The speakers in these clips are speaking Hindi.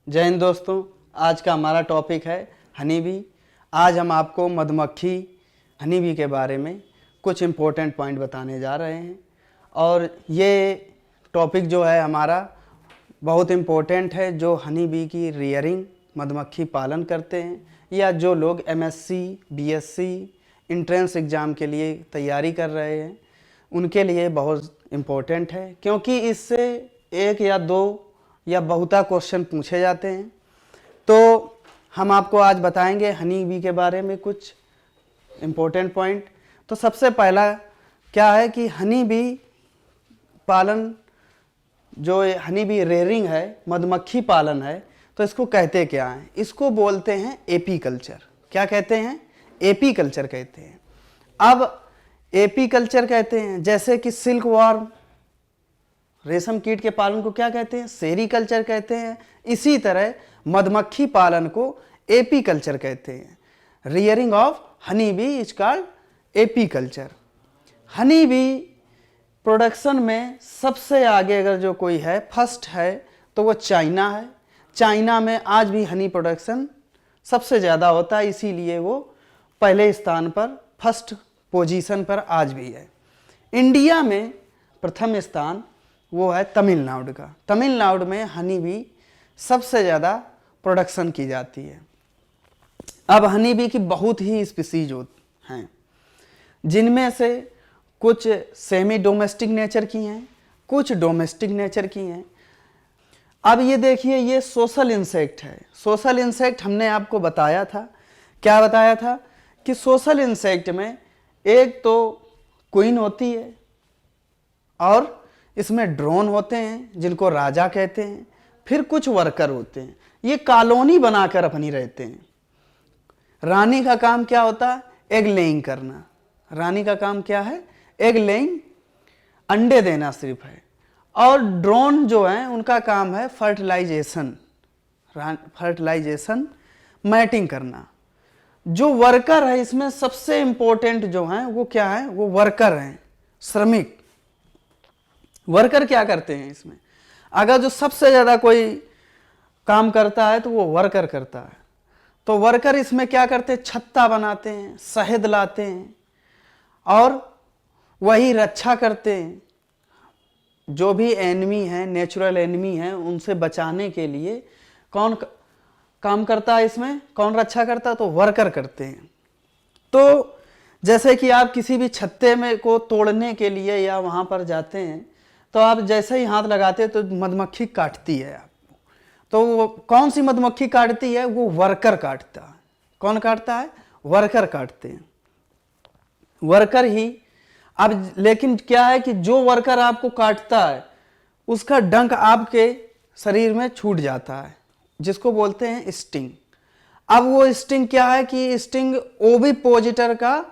जय हिंद दोस्तों। आज का हमारा टॉपिक है हनी बी। आज हम आपको मधुमक्खी हनी बी के बारे में कुछ इम्पोर्टेंट पॉइंट बताने जा रहे हैं। और ये टॉपिक जो है हमारा बहुत इम्पोर्टेंट है, जो हनी बी की रियरिंग मधुमक्खी पालन करते हैं या जो लोग एमएससी, बीएससी इंट्रेंस एग्ज़ाम के लिए तैयारी कर रहे हैं उनके लिए बहुत इम्पोर्टेंट है, क्योंकि इससे एक या दो या बहुता क्वेश्चन पूछे जाते हैं। तो हम आपको आज बताएंगे हनी बी के बारे में कुछ इम्पोर्टेंट पॉइंट। तो सबसे पहला क्या है कि हनी बी पालन, जो हनी बी रेयरिंग है, मधुमक्खी पालन है, तो इसको कहते क्या हैं? इसको बोलते हैं एपी कल्चर। क्या कहते हैं? एपी कल्चर कहते हैं। अब एपी कल्चर कहते हैं, जैसे कि सिल्क वार्म, रेशम कीट के पालन को क्या कहते हैं? सेरीकल्चर कहते हैं। इसी तरह मधुमक्खी पालन को एपी कल्चर कहते हैं। Rearing of honey bee is called AP culture. Honey bee production में सबसे आगे अगर जो कोई है, फर्स्ट है, तो वो चाइना है। चाइना में आज भी हनी प्रोडक्शन सबसे ज़्यादा होता है, इसीलिए वो पहले स्थान पर, फर्स्ट पोजीशन पर आज भी है। इंडिया में प्रथम स्थान वो है तमिलनाडु का। तमिलनाडु में हनी बी सबसे ज़्यादा प्रोडक्शन की जाती है। अब हनी बी की बहुत ही स्पीसीज हैं, जिनमें से कुछ सेमी डोमेस्टिक नेचर की हैं, कुछ डोमेस्टिक नेचर की हैं। अब ये देखिए, ये सोशल इंसेक्ट है। सोशल इंसेक्ट हमने आपको बताया था, क्या बताया था कि सोशल इंसेक्ट में एक तो क्वीन होती है और इसमें ड्रोन होते हैं जिनको राजा कहते हैं, फिर कुछ वर्कर होते हैं। ये कॉलोनी बनाकर अपनी रहते हैं। रानी का काम क्या होता है? एग लेइंग करना। रानी का काम क्या है? एग लेइंग, अंडे देना सिर्फ है। और ड्रोन जो है उनका काम है फर्टिलाइजेशन, मैटिंग करना। जो वर्कर है, इसमें सबसे इंपॉर्टेंट जो है वो क्या है? वो वर्कर हैं, श्रमिक। वर्कर क्या करते हैं इसमें? अगर जो सबसे ज़्यादा कोई काम करता है तो वो वर्कर करता है। तो वर्कर इसमें क्या करते हैं? छत्ता बनाते हैं, शहद लाते हैं और वही रक्षा करते हैं। जो भी एनिमी है, नेचुरल एनिमी है, उनसे बचाने के लिए कौन काम करता है इसमें? कौन रक्षा करता है? तो वर्कर करते हैं। तो जैसे कि आप किसी भी छत्ते में को तोड़ने के लिए या वहाँ पर जाते हैं, तो आप जैसे ही हाथ लगाते हैं तो मधुमक्खी काटती है आपको। तो वो कौन सी मधुमक्खी काटती है? वो वर्कर काटता है। कौन काटता है? वर्कर काटते हैं, वर्कर ही। अब लेकिन क्या है कि जो वर्कर आपको काटता है उसका डंक आपके शरीर में छूट जाता है, जिसको बोलते हैं स्टिंग। अब वो स्टिंग क्या है कि स्टिंग ओविपोजिटर का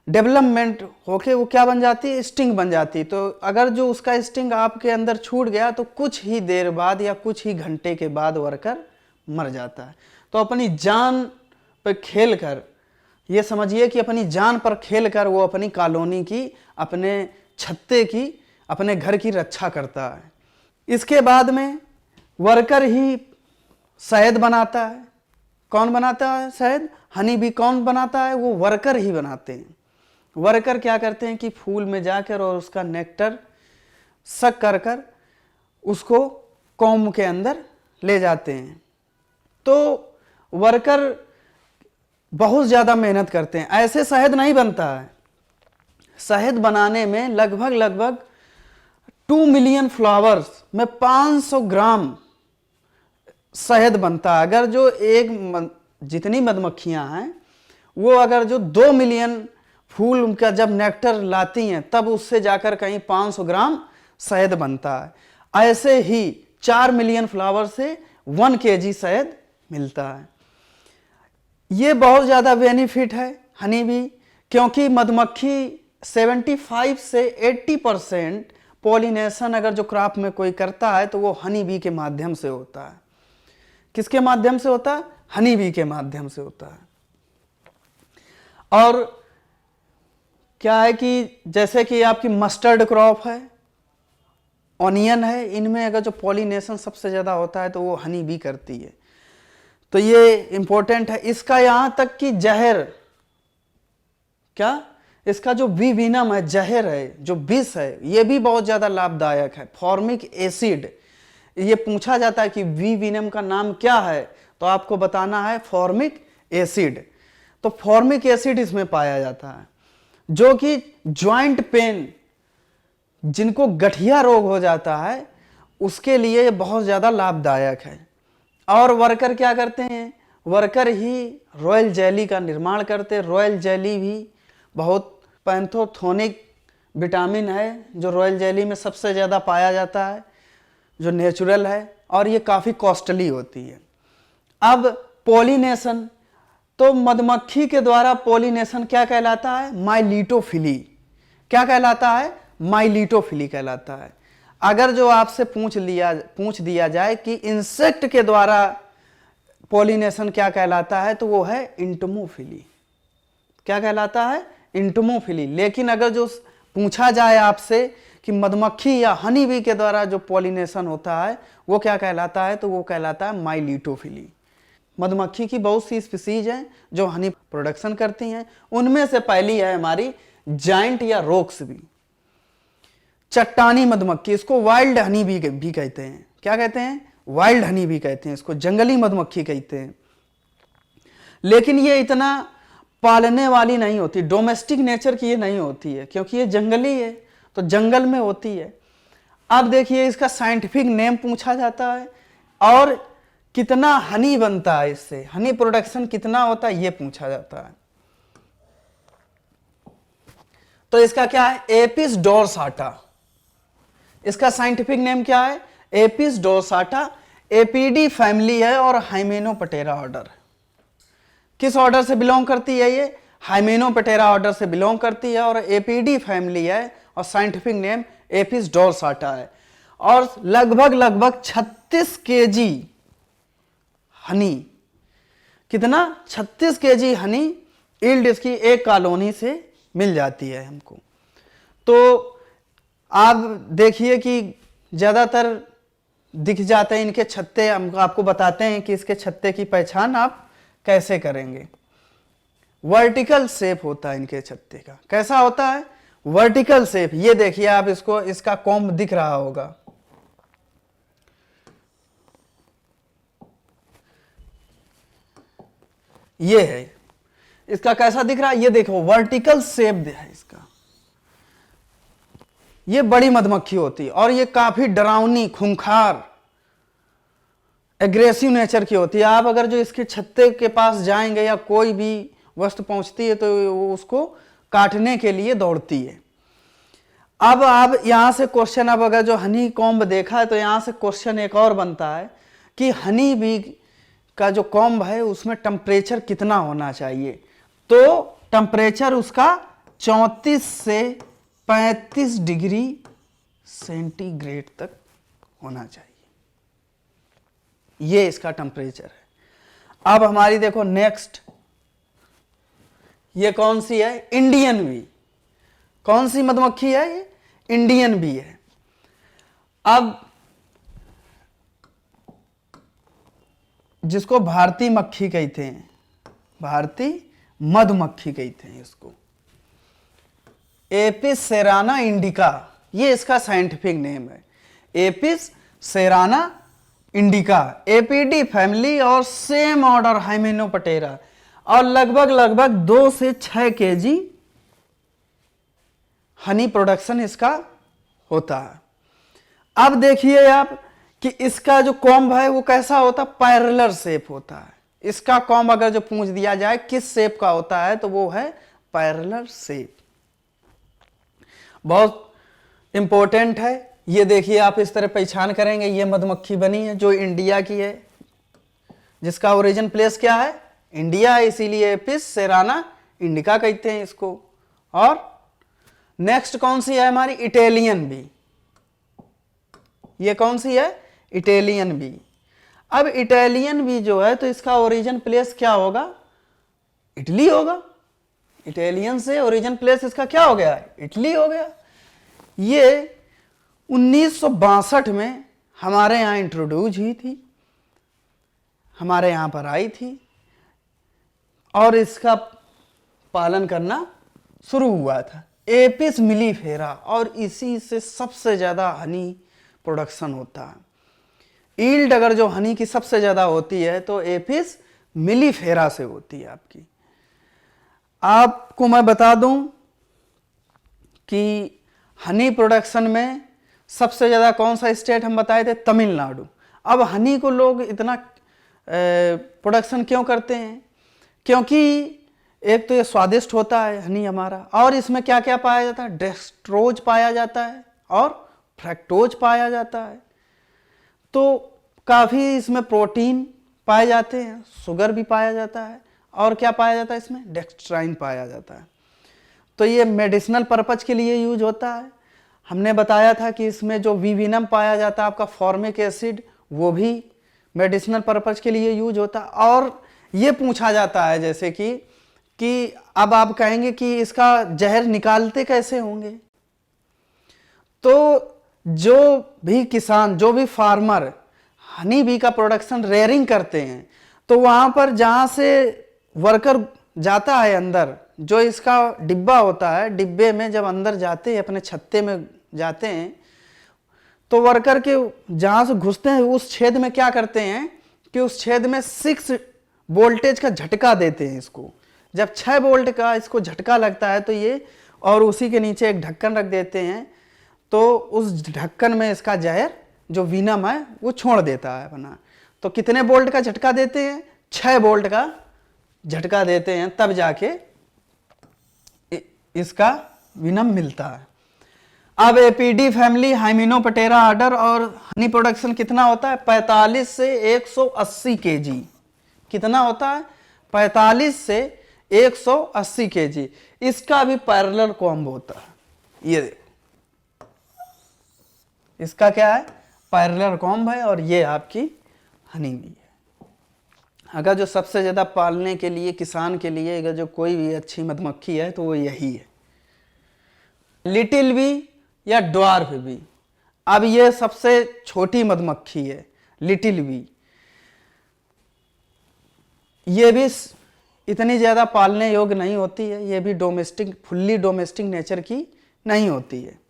डेवलपमेंट होके वो क्या बन जाती है? स्टिंग बन जाती है। तो अगर जो उसका स्टिंग आपके अंदर छूट गया तो कुछ ही देर बाद या कुछ ही घंटे के बाद वर्कर मर जाता है। तो अपनी जान पर खेल कर, ये समझिए कि अपनी जान पर खेल कर वो अपनी कॉलोनी की, अपने छत्ते की, अपने घर की रक्षा करता है। इसके बाद में वर्कर ही शहद बनाता है। कौन बनाता है शहद? हनी बी कौन बनाता है? वो वर्कर ही बनाते हैं। वर्कर क्या करते हैं कि फूल में जाकर और उसका नेक्टर सक कर कर उसको कॉम्ब के अंदर ले जाते हैं। तो वर्कर बहुत ज़्यादा मेहनत करते हैं। ऐसे शहद नहीं बनता है। शहद बनाने में लगभग 2 मिलियन फ्लावर्स में 500 ग्राम शहद बनता है। अगर जो जितनी मधुमक्खियां हैं वो अगर जो 2 मिलियन फूल उनका जब नेक्टर लाती हैं तब उससे जाकर कहीं 500 ग्राम शहद बनता है। ऐसे ही 4 मिलियन फ्लावर से 1 kg शहद मिलता है। ये बहुत ज़्यादा बेनिफिट है हनी बी, क्योंकि मधुमक्खी 75 से 80% पॉलिनेशन अगर जो क्रॉप में कोई करता है तो वो हनी बी के माध्यम से होता है। किसके माध्यम से होता है? हनी बी के माध्यम से होता है। और क्या है कि जैसे कि आपकी मस्टर्ड क्रॉप है, ऑनियन है, इनमें अगर जो पॉलिनेशन सबसे ज़्यादा होता है तो वो हनी बी करती है। तो ये इंपॉर्टेंट है। इसका यहां तक कि जहर, क्या इसका जो विविनम है, जहर है, जो विष है, ये भी बहुत ज्यादा लाभदायक है। फॉर्मिक एसिड, ये पूछा जाता है कि विविनम का नाम क्या है, तो आपको बताना है फॉर्मिक एसिड। तो फॉर्मिक एसिड इसमें पाया जाता है, जो कि ज्वाइंट पेन, जिनको गठिया रोग हो जाता है, उसके लिए बहुत ज़्यादा लाभदायक है। और वर्कर क्या करते हैं, वर्कर ही रॉयल जेली का निर्माण करते हैं। रॉयल जेली भी बहुत पैंथोथोनिक विटामिन है, जो रॉयल जेली में सबसे ज़्यादा पाया जाता है, जो नेचुरल है, और ये काफ़ी कॉस्टली होती है। अब पॉलिनेशन, तो मधुमक्खी के द्वारा पॉलिनेशन क्या कहलाता है, माइलिटोफिली। क्या कहलाता है, माइलिटोफिली कहलाता है। अगर जो आपसे पूछ दिया जाए कि इंसेक्ट के द्वारा पॉलिनेशन क्या कहलाता है, तो वो है इंटमोफिली। क्या कहलाता है, इंटमोफिली। लेकिन अगर जो पूछा जाए आपसे कि मधुमक्खी या हनी बी के द्वारा जो पॉलिनेशन होता है वो क्या कहलाता है, तो वो कहलाता है माइलिटोफिली। मधुमक्खी की बहुत सी स्पीसीज हैं जो हनी प्रोडक्शन करती हैं। उनमें से पहली है हमारी जाइंट या रोक्स बी, चट्टानी मधुमक्खी। इसको वाइल्ड हनी भी कहते हैं। क्या कहते हैं, वाइल्ड हनी भी कहते हैं, इसको जंगली मधुमक्खी कहते हैं। लेकिन ये इतना पालने वाली नहीं होती, डोमेस्टिक नेचर की ये नहीं होती है, क्योंकि ये जंगली है, तो जंगल में होती है। अब देखिए इसका साइंटिफिक नेम पूछा जाता है, और कितना हनी बनता है इससे, हनी प्रोडक्शन कितना होता है, ये पूछा जाता है। तो इसका क्या है, एपिस डोरसाटा। इसका साइंटिफिक नेम क्या है, एपिस डोरसाटा। एपीडी फैमिली है और हाइमेनोप्टेरा ऑर्डर। किस ऑर्डर से बिलोंग करती है ये, हाइमेनोप्टेरा ऑर्डर से बिलोंग करती है, और एपीडी फैमिली है, और साइंटिफिक नेम एपिस डोरसाटा है। और लगभग 36 केजी हनी, कितना, 36 केजी हनी ईल्ड इसकी एक कॉलोनी से मिल जाती है हमको। तो आप देखिए कि ज़्यादातर दिख जाते हैं इनके छत्ते। हम आपको बताते हैं कि इसके छत्ते की पहचान आप कैसे करेंगे। वर्टिकल शेप होता है इनके छत्ते का। कैसा होता है, वर्टिकल शेप। ये देखिए आप, इसको, इसका कॉम्ब दिख रहा होगा, ये है। इसका कैसा दिख रहा है, ये देखो वर्टिकल शेप है इसका। ये बड़ी मधुमक्खी होती है, और ये काफी डरावनी, खूंखार, एग्रेसिव नेचर की होती है। आप अगर जो इसके छत्ते के पास जाएंगे या कोई भी वस्तु पहुंचती है तो वो उसको काटने के लिए दौड़ती है। अब आप यहां से क्वेश्चन, अब अगर जो हनी कॉम्ब देखा है तो यहां से क्वेश्चन एक और बनता है कि हनी बी का जो कॉम्ब है उसमें टेम्परेचर कितना होना चाहिए। तो टेम्परेचर उसका 34 से 35 डिग्री सेंटीग्रेड तक होना चाहिए, ये इसका टेम्परेचर है। अब हमारी देखो नेक्स्ट, ये कौन सी है, इंडियन बी। कौन सी मधुमक्खी है ये, इंडियन बी है। अब जिसको भारतीय मक्खी कहते हैं, भारतीय मधुमक्खी कहते हैं इसको, एपिस सेराना इंडिका, ये इसका साइंटिफिक नेम है। Apis cerana indica, APD family और सेम ऑर्डर हाइमेनोप्टेरा, और लगभग 2 से 6 केजी हनी प्रोडक्शन इसका होता है। अब देखिए आप कि इसका जो कॉम्ब है वो कैसा होता है, पैरेलल शेप होता है। इसका कॉम्ब अगर जो पूछ दिया जाए किस शेप का होता है तो वो है पैरेलल शेप। बहुत इंपॉर्टेंट है। ये देखिए आप इस तरह पहचान करेंगे, ये मधुमक्खी बनी है जो इंडिया की है, जिसका ओरिजिन प्लेस क्या है, इंडिया है, इसीलिए एपिस सेराना इंडिका कहते हैं इसको। और नेक्स्ट कौन सी है हमारी, इटालियन बी। ये कौन सी है, इटालियन बी। अब इटालियन बी जो है तो इसका ओरिजिन प्लेस क्या होगा, इटली होगा। इटालियन से ओरिजिन प्लेस इसका क्या हो गया, इटली हो गया। ये 1962 में हमारे यहाँ इंट्रोड्यूस हुई थी। हमारे यहाँ पर आई थी और इसका पालन करना शुरू हुआ था, एपिस मिलीफेरा, और इसी से सबसे ज़्यादा हनी प्रोडक्शन होता है। ईल्ड अगर जो हनी की सबसे ज़्यादा होती है तो एपिस मिलीफेरा से होती है आपकी। आपको मैं बता दूं कि हनी प्रोडक्शन में सबसे ज़्यादा कौन सा स्टेट हम बताए थे, तमिलनाडु। अब हनी को लोग इतना प्रोडक्शन क्यों करते हैं, क्योंकि एक तो ये स्वादिष्ट होता है हनी हमारा, और इसमें क्या क्या पाया जाता है, डेक्सट्रोज पाया जाता है और फ्रैक्टोज पाया जाता है, तो काफ़ी इसमें प्रोटीन पाए जाते हैं, शुगर भी पाया जाता है, और क्या पाया जाता है इसमें, डेक्स्ट्राइन पाया जाता है। तो ये मेडिसिनल पर्पज के लिए यूज होता है। हमने बताया था कि इसमें जो विविनम पाया जाता है आपका फॉर्मिक एसिड, वो भी मेडिसिनल पर्पज के लिए यूज होता है। और ये पूछा जाता है जैसे कि अब आप कहेंगे कि इसका जहर निकालते कैसे होंगे, तो जो भी किसान, जो भी फार्मर हनी बी का प्रोडक्शन रेयरिंग करते हैं, तो वहाँ पर जहाँ से वर्कर जाता है अंदर, जो इसका डिब्बा होता है, डिब्बे में जब अंदर जाते हैं, अपने छत्ते में जाते हैं, तो वर्कर के जहाँ से घुसते हैं उस छेद में क्या करते हैं कि उस छेद में 6 वोल्टेज का झटका देते हैं इसको। जब 6 वोल्ट का इसको झटका लगता है तो ये, और उसी के नीचे एक ढक्कन रख देते हैं, तो उस ढक्कन में इसका जहर जो विनम है वो छोड़ देता है अपना। तो कितने वोल्ट का झटका देते हैं, 6 वोल्ट का झटका देते हैं, तब जाके इसका विनम मिलता है। अब एपीडी फैमिली हाइमिनोप्टेरा ऑर्डर और हनी प्रोडक्शन कितना होता है, 45 से 180 केजी। कितना होता है, 45 से 180 केजी। इसका भी पैरेलल कॉम्ब होता है, ये देखो, इसका क्या है, पैरेलल कॉम्ब है, और ये आपकी हनी बी है। अगर जो सबसे ज़्यादा पालने के लिए, किसान के लिए अगर जो कोई भी अच्छी मधुमक्खी है तो वो यही है, लिटिल बी या ड्वार्फ बी। अब ये सबसे छोटी मधुमक्खी है लिटिल बी, ये भी इतनी ज़्यादा पालने योग्य नहीं होती है, ये भी डोमेस्टिक, फुल्ली डोमेस्टिक नेचर की नहीं होती है।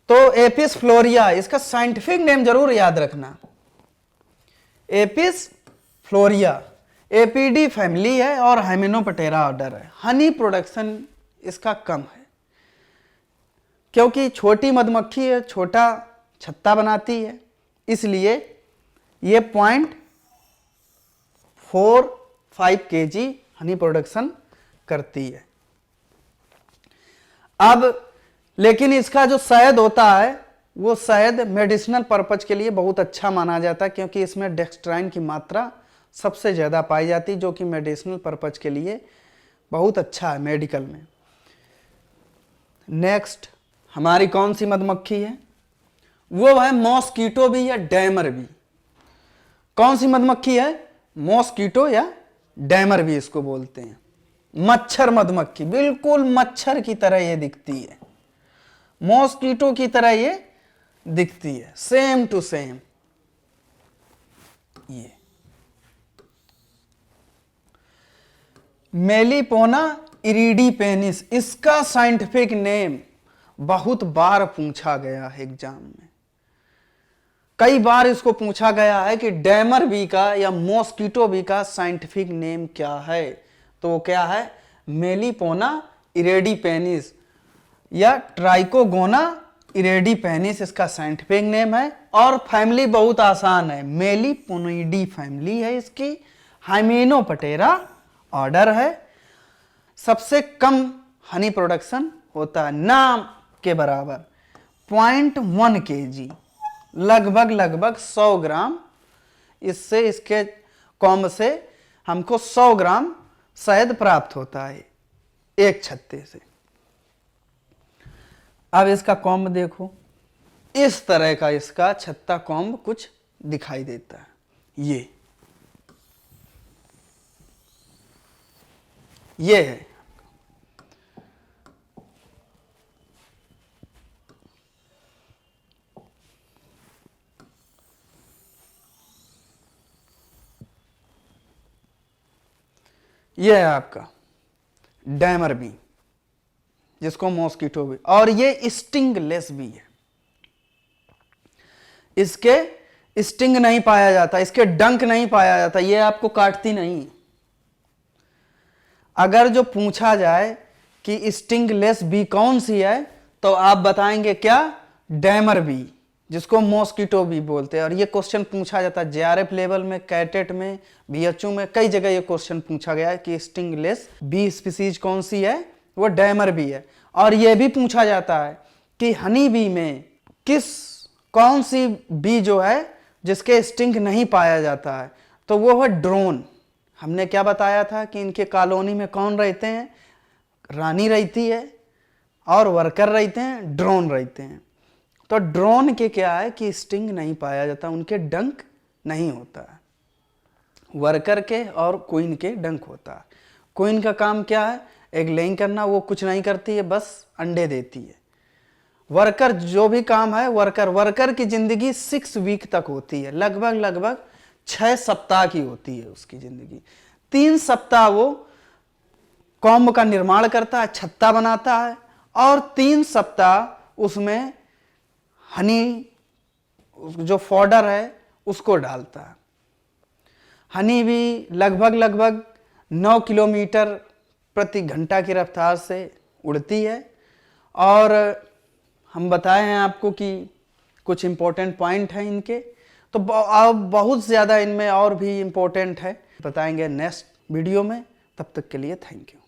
तो एपिस फ्लोरिया, इसका साइंटिफिक नेम जरूर याद रखना, एपिस फ्लोरिया, एपीडी फैमिली है और हाइमेनोप्टेरा ऑर्डर है। हनी प्रोडक्शन इसका कम है क्योंकि छोटी मधुमक्खी है, छोटा छत्ता बनाती है, इसलिए ये 0.45 kg हनी प्रोडक्शन करती है। अब लेकिन इसका जो शहद होता है वो शहद मेडिसिनल पर्पज के लिए बहुत अच्छा माना जाता है, क्योंकि इसमें डेक्स्ट्राइन की मात्रा सबसे ज़्यादा पाई जाती है, जो कि मेडिसिनल पर्पज के लिए बहुत अच्छा है मेडिकल में। नेक्स्ट हमारी कौन सी मधुमक्खी है, वो है मॉस्कीटो बी या डैमर बी। कौन सी मधुमक्खी है, मॉस्कीटो या डैमर बी इसको बोलते हैं। मच्छर मधुमक्खी, बिल्कुल मच्छर की तरह ये दिखती है, मॉस्कीटो की तरह ये दिखती है, सेम टू सेम। ये मेलिपोना इरिडीपेनिस, इसका साइंटिफिक नेम बहुत बार पूछा गया है एग्जाम में, कई बार इसको पूछा गया है कि डैमर बी का या मॉस्कीटो बी का साइंटिफिक नेम क्या है, तो क्या है, मेलिपोना इरिडीपेनिस या ट्राइकोगोना इरिडीपेनिस इसका साइंटिफिक नेम है। और फैमिली बहुत आसान है, मेलिपोनिडी फैमिली है इसकी, हाइमेनोप्टेरा ऑर्डर है। सबसे कम हनी प्रोडक्शन होता है, नाम के बराबर 0.1 kg, लगभग 100 ग्राम। इससे, इसके कॉम्ब से हमको 100 ग्राम शहद प्राप्त होता है एक छत्ते से। अब इसका कॉम्ब देखो, इस तरह का इसका छत्ता कॉम्ब कुछ दिखाई देता है। ये है। ये है आपका डैमर बी, जिसको मॉस्किटो भी, और ये स्टिंगलेस भी है। इसके स्टिंग नहीं पाया जाता, इसके डंक नहीं पाया जाता, ये आपको काटती नहीं। अगर जो पूछा जाए कि स्टिंगलेस बी कौन सी है, तो आप बताएंगे क्या? डैमर बी, जिसको मॉस्किटो भी बोलते हैं। और ये क्वेश्चन पूछा जाता है जेआरएफ लेवल में, कैटेट में, बीएचयू में, कई जगह ये क्वेश्चन पूछा गया है कि स्टिंगलेस बी स्पीसीज कौन सी है, वो डैमर बी है। और ये भी पूछा जाता है कि हनी बी में कौन सी बी जो है जिसके स्टिंग नहीं पाया जाता है, तो वो है ड्रोन। हमने क्या बताया था कि इनके कॉलोनी में कौन रहते हैं? रानी रहती है और वर्कर रहते हैं, ड्रोन रहते हैं। तो ड्रोन के क्या है कि स्टिंग नहीं पाया जाता, उनके डंक नहीं होता है। वर्कर के और क्वीन के डंक होता है। क्वीन का काम क्या है? एग लेइंग करना, वो कुछ नहीं करती है, बस अंडे देती है। वर्कर जो भी काम है, वर्कर की जिंदगी 6 वीक तक होती है, लगभग 6 सप्ताह की होती है उसकी जिंदगी। 3 सप्ताह वो कॉम्ब का निर्माण करता है, छत्ता बनाता है, और 3 सप्ताह उसमें हनी जो फॉडर है उसको डालता है। हनी भी लगभग 9 किलोमीटर प्रति घंटा की रफ्तार से उड़ती है। और हम बताए हैं आपको कि कुछ इम्पोर्टेंट पॉइंट हैं इनके, तो बहुत ज़्यादा इनमें और भी इम्पोर्टेंट है, बताएंगे नेक्स्ट वीडियो में। तब तक के लिए थैंक यू।